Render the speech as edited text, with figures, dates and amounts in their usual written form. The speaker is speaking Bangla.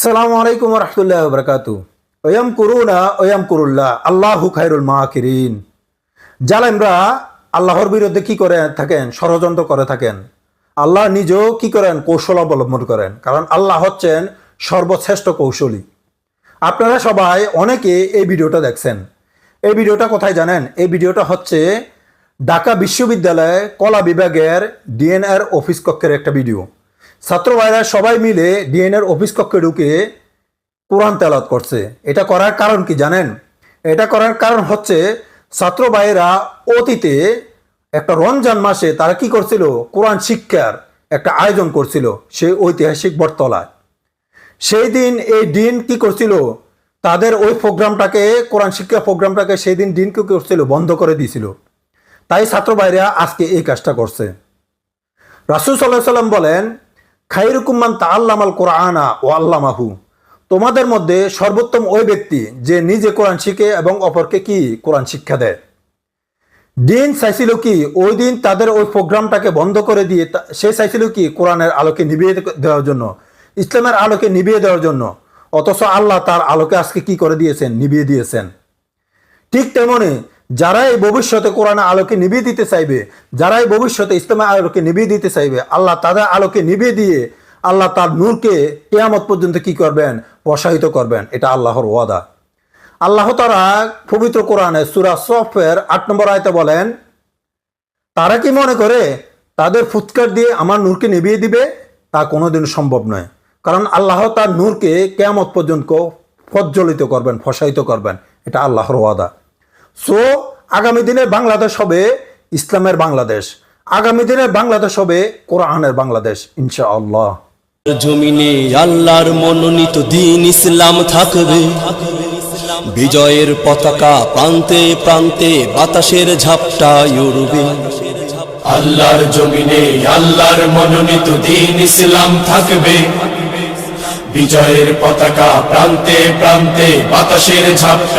আসসালামু আলাইকুম ওয়া রাহমাতুল্লাহি ওয়া বারাকাতুহু। ওয়ায়ামকুরুনা ওয়ায়ামকুরুল্লাহ আল্লাহু খায়রুল মাকিরিন। জালেমরা আল্লাহর বিরুদ্ধে কি করে থাকেন? ষড়যন্ত্র করে থাকেন। আল্লাহ নিজেও কি করেন? কৌশল অবলম্বন করেন, কারণ আল্লাহ হচ্ছেন সর্বশ্রেষ্ঠ কৌশলী। আপনারা সবাই অনেকে এই ভিডিওটা দেখছেন। এই ভিডিওটা কোথায় জানেন? এই ভিডিওটা হচ্ছে ঢাকা বিশ্ববিদ্যালয়ে কলা বিভাগের ডিএনএর অফিস কক্ষের একটা ভিডিও। ছাত্র ভাইরা সবাই মিলে ডিএনএর অফিস কক্ষে ঢুকে কোরআন তেলাওয়াত করছে। এটা করার কারণ কি জানেন? এটা করার কারণ হচ্ছে ছাত্র ভাইরা অতীতে একটা রমজান মাসে তারা কি করছিল? কোরআন শিক্ষার একটা আয়োজন করছিল সেই ঐতিহাসিক বটতলায়। সেই দিন এই দিন কি করছিল? তাদের ওই প্রোগ্রামটাকে, কোরআন শিক্ষা প্রোগ্রামটাকে সেই দিন কি করছিল? বন্ধ করে দিয়েছিল। তাই ছাত্র ভাইরা আজকে এই কাজটা করছে। রাসূল সাল্লাল্লাহু আলাইহি সাল্লাম বলেন, খায়রুকুম মান তাআল্লামাল কুরআনা ওয়া আল্লামাহু। তোমাদের মধ্যে সর্বোত্তম ওই ব্যক্তি যে নিজে কোরআন শিখে এবং অপরকে কি কোরআন শিক্ষা দেয়। দিন চাইছিল কি? ওই দিন তাদের ওই প্রোগ্রামটাকে বন্ধ করে দিয়ে সে চাইছিল কি? কোরআনের আলোকে নিভিয়ে দেওয়ার জন্য, ইসলামের আলোকে নিভিয়ে দেওয়ার জন্য। অথচ আল্লাহ তার আলোকে আজকে কি করে দিয়েছেন? নিভিয়ে দিয়েছেন। ঠিক তেমনি যারা এই ভবিষ্যতে কোরআনের আলোকে নিভিয়ে দিতে চাইবে, যারা এই ভবিষ্যতে ইসলামের আলোকে নিভিয়ে দিতে চাইবে, আল্লাহ তাদের আলোকে নিভিয়ে দিয়ে আল্লাহ তার নূরকে কিয়ামত পর্যন্ত কি করবেন? প্রসারিত করবেন। এটা আল্লাহর ওয়াদা। আল্লাহ তাআলা পবিত্র কোরআনে সূরা সফের ৮ নম্বর আয়াতে বলেন, তারা কি মনে করে তাদের ফুৎকার দিয়ে আমার নূরকে নিভিয়ে দিবে? তা কোনোদিন সম্ভব নয়। কারণ আল্লাহ তার নূরকে কিয়ামত পর্যন্ত প্রজ্বলিত করবেন, প্রসারিত করবেন। এটা আল্লাহর ওয়াদা। সো আগামী দিনে বাংলাদেশ হবে ইসলামের বাংলাদেশ, আগামী দিনে বাংলাদেশ হবে কোরআনের বাংলাদেশ ইনশাআল্লাহ। জমিনে আল্লাহর মনোনীত দ্বীন ইসলাম থাকবে, বিজয়ের পতাকা প্রান্তে প্রান্তে বাতাসের ঝাপটায় উড়বে। আল্লাহর জমিনে আল্লাহর মনোনীত দ্বীন ইসলাম থাকবে, বিজয়ের পতাকা প্রান্তে প্রান্তে বাতাসের ঝাপটা